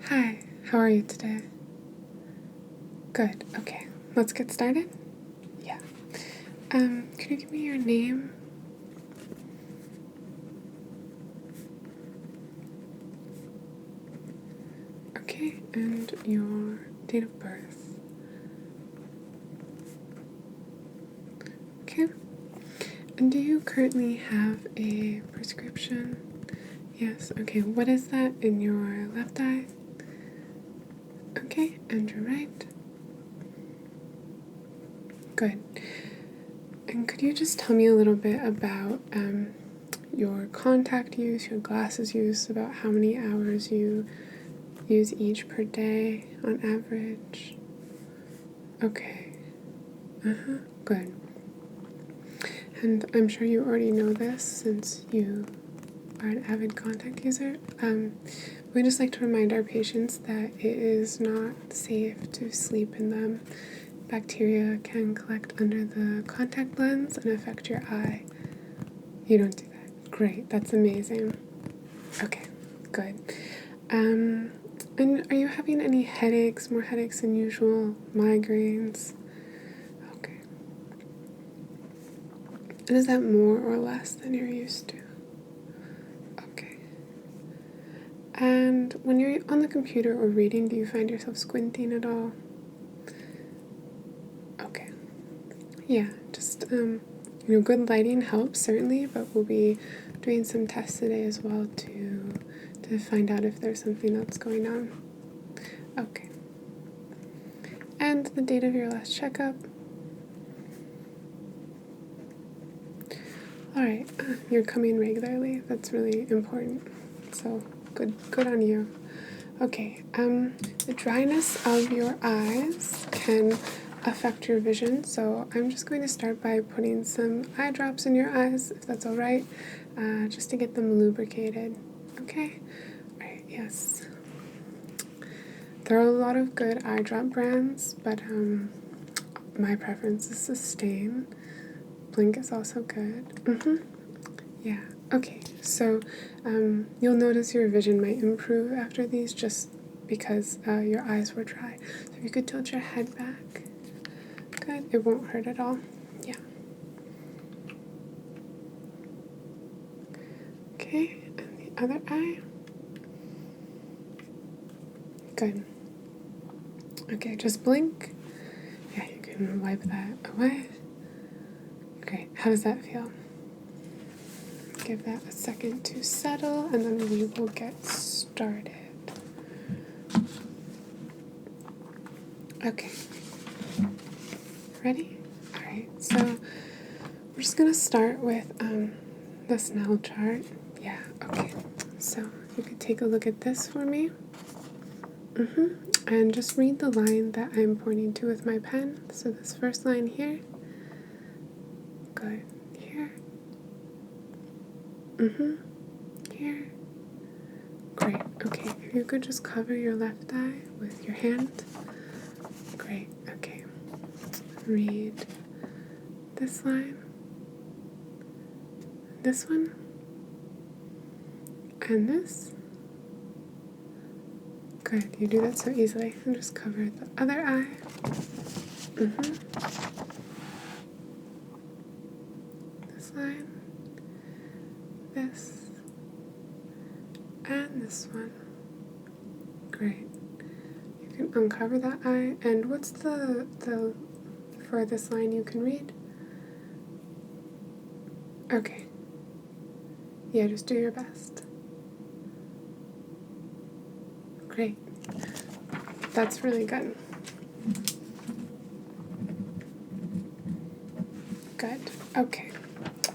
Hi, how are you today? Good, okay. Let's get started? Yeah. Can you give me your name? Okay, and your date of birth. Okay. And do you currently have a prescription? Yes, okay. What is that in your left eye? Okay, and your right? Good. And could you just tell me a little bit about your contact use, your glasses use, about how many hours you use each per day on average? Okay. Good. And I'm sure you already know this since you are an avid contact user. We just like to remind our patients that it is not safe to sleep in them. Bacteria can collect under the contact lens and affect your eye. You don't do that. Great, that's amazing. Okay, good. And are you having any headaches, more headaches than usual, migraines? Okay. And is that more or less than you're used to? Okay. And when you're on the computer or reading, do you find yourself squinting at all? Okay. Yeah, just, good lighting helps, certainly, but we'll be doing some tests today as well to find out if there's something else going on. Okay. And the date of your last checkup? All right, you're coming regularly. That's really important. So good on you. Okay, the dryness of your eyes can affect your vision. So I'm just going to start by putting some eye drops in your eyes, if that's all right, just to get them lubricated. Okay. All right. Yes. There are a lot of good eye drop brands, but my preference is Sustain. Blink is also good. Yeah. Okay. So you'll notice your vision might improve after these just because your eyes were dry. So if you could tilt your head back. Good. It won't hurt at all. Yeah. Okay. And the other eye. Good. Okay. Just blink. Yeah, you can wipe that away. Great. How does that feel? Give that a second to settle, and then we will get started. Okay. Ready? All right. So we're just gonna start with the Snell chart. Yeah. Okay. So if you could take a look at this for me. And just read the line that I'm pointing to with my pen. So this first line here. Good. Here. Here. Great. Okay. If you could just cover your left eye with your hand. Great. Okay. Read this line. This one. And this. Good. You do that so easily. And just cover the other eye. This line. This. And this one. Great. You can uncover that eye. And what's the furthest line you can read? Okay. Yeah, just do your best. Great. That's really good. Good. Okay.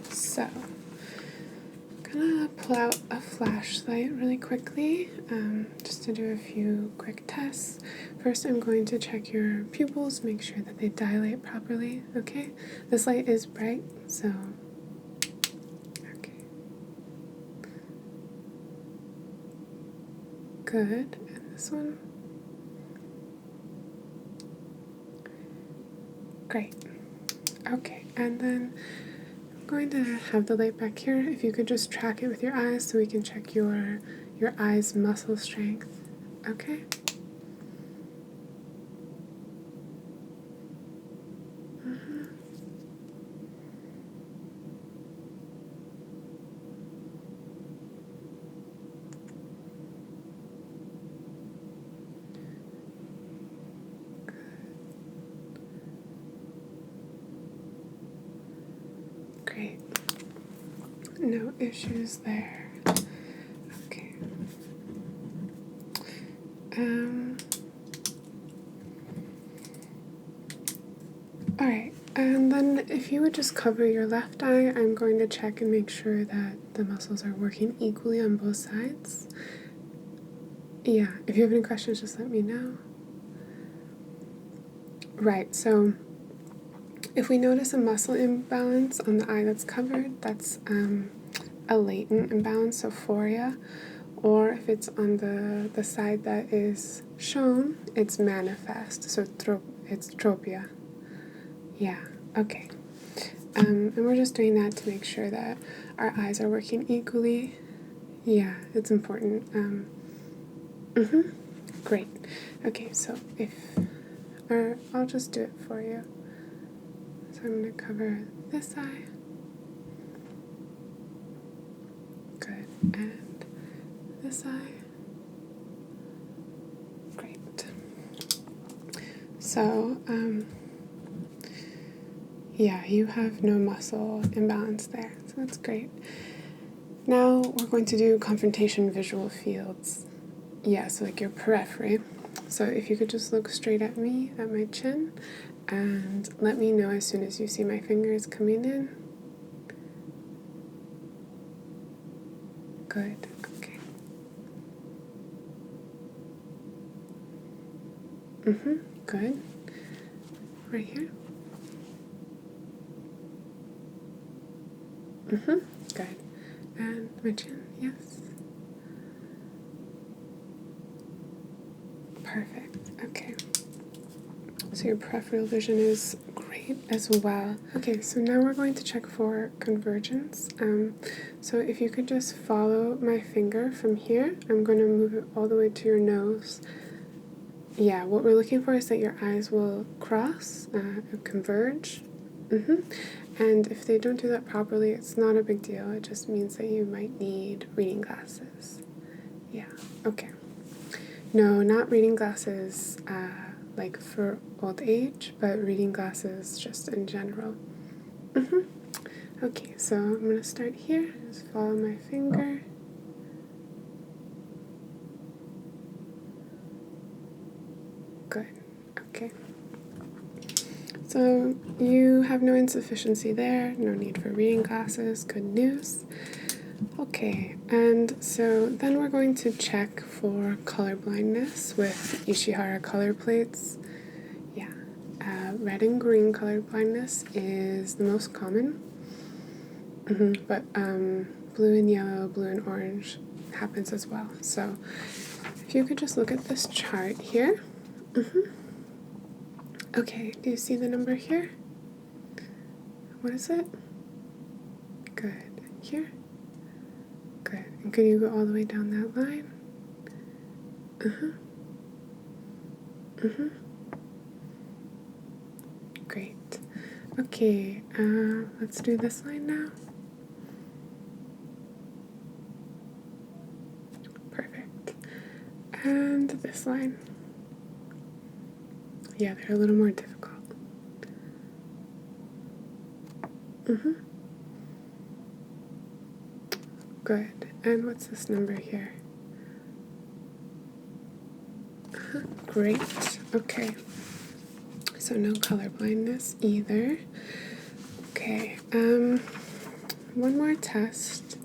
So, I'm gonna pull out a flashlight really quickly, just to do a few quick tests. First, I'm going to check your pupils, make sure that they dilate properly. Okay. This light is bright, so. Okay. Good. And this one. Great. Okay, and then I'm going to have the light back here. If you could just track it with your eyes so we can check your eyes' muscle strength. Okay. Great. No issues there. Okay. Alright, and then if you would just cover your left eye, I'm going to check and make sure that the muscles are working equally on both sides. Yeah, if you have any questions, just let me know. Right, so if we notice a muscle imbalance on the eye that's covered, that's a latent imbalance, so phoria, or if it's on the side that is shown, it's manifest, so it's tropia. Yeah, okay. And we're just doing that to make sure that our eyes are working equally. Yeah, it's important. Great. Okay, so I'll just do it for you. So I'm going to cover this eye. Good. And this eye. Great. So, yeah, you have no muscle imbalance there, so that's great. Now we're going to do confrontation visual fields. Yeah, so like your periphery. So if you could just look straight at me, at my chin, and let me know as soon as you see my fingers coming in. Good, okay. Good. Right here. Good. And my chin, yes. Perfect, okay. So your peripheral vision is great as well. Okay, so now we're going to check for convergence. So if you could just follow my finger from here, I'm going to move it all the way to your nose. Yeah, what we're looking for is that your eyes will cross, converge. And if they don't do that properly, it's not a big deal. It just means that you might need reading glasses. Yeah, okay. No, not reading glasses like for old age, but reading glasses just in general. Okay, so I'm going to start here. Just follow my finger. Good, okay. So you have no insufficiency there, no need for reading glasses, good news. Okay, and so then we're going to check for colorblindness with Ishihara color plates. Yeah, red and green colorblindness is the most common, but blue and yellow, blue and orange happens as well. So if you could just look at this chart here. Okay, do you see the number here? What is it? Good. Here? Good. And can you go all the way down that line? Great. Okay, let's do this line now. Perfect. And this line. Yeah, they're a little more difficult. Good. And what's this number here? Great. Okay. So no color blindness either. Okay. One more test.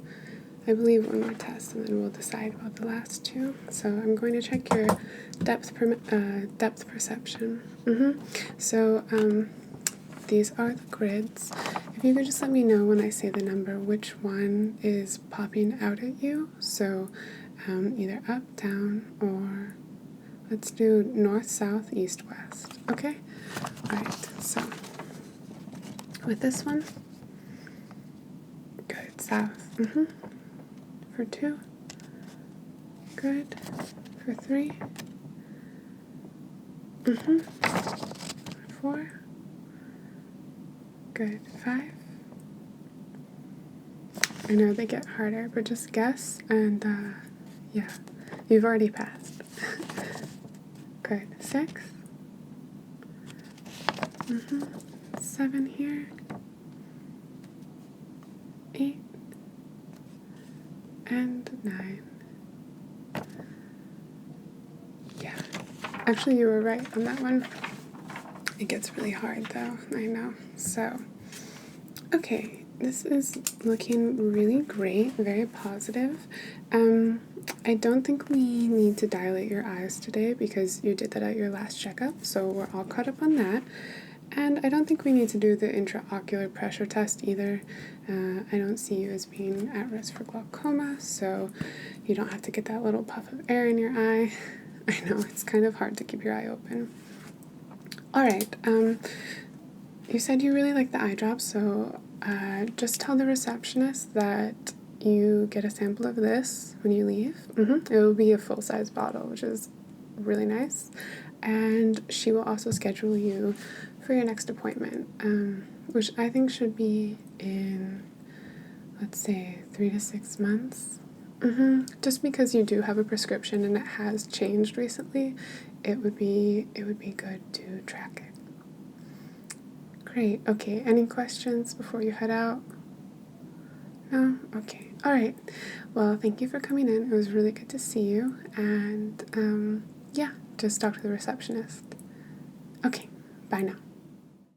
I believe one more test, and then we'll decide about the last two. So I'm going to check your depth perception. So these are the grids. If you could just let me know when I say the number which one is popping out at you. So either up, down, or let's do north, south, east, west. Okay? Alright, so with this one, good, south. For 2. Good. For 3. 4. Good. 5. I know they get harder, but just guess, and yeah, you've already passed. Good. 6. 7 here. 8. And 9. Yeah. Actually, you were right on that one. It gets really hard, though. I know. So, okay. This is looking really great, very positive. I don't think we need to dilate your eyes today because you did that at your last checkup, so we're all caught up on that. And I don't think we need to do the intraocular pressure test either. I don't see you as being at risk for glaucoma, so you don't have to get that little puff of air in your eye. I know, it's kind of hard to keep your eye open. All right, you said you really like the eye drops, so just tell the receptionist that you get a sample of this when you leave. It will be a full-size bottle, which is really nice. And she will also schedule you for your next appointment, which I think should be in, let's say, 3 to 6 months. Just because you do have a prescription and it has changed recently, it would be good to track it. Great. Okay. Any questions before you head out? No? Okay. All right. Well, thank you for coming in. It was really good to see you. And yeah, just talk to the receptionist. Okay. Bye now.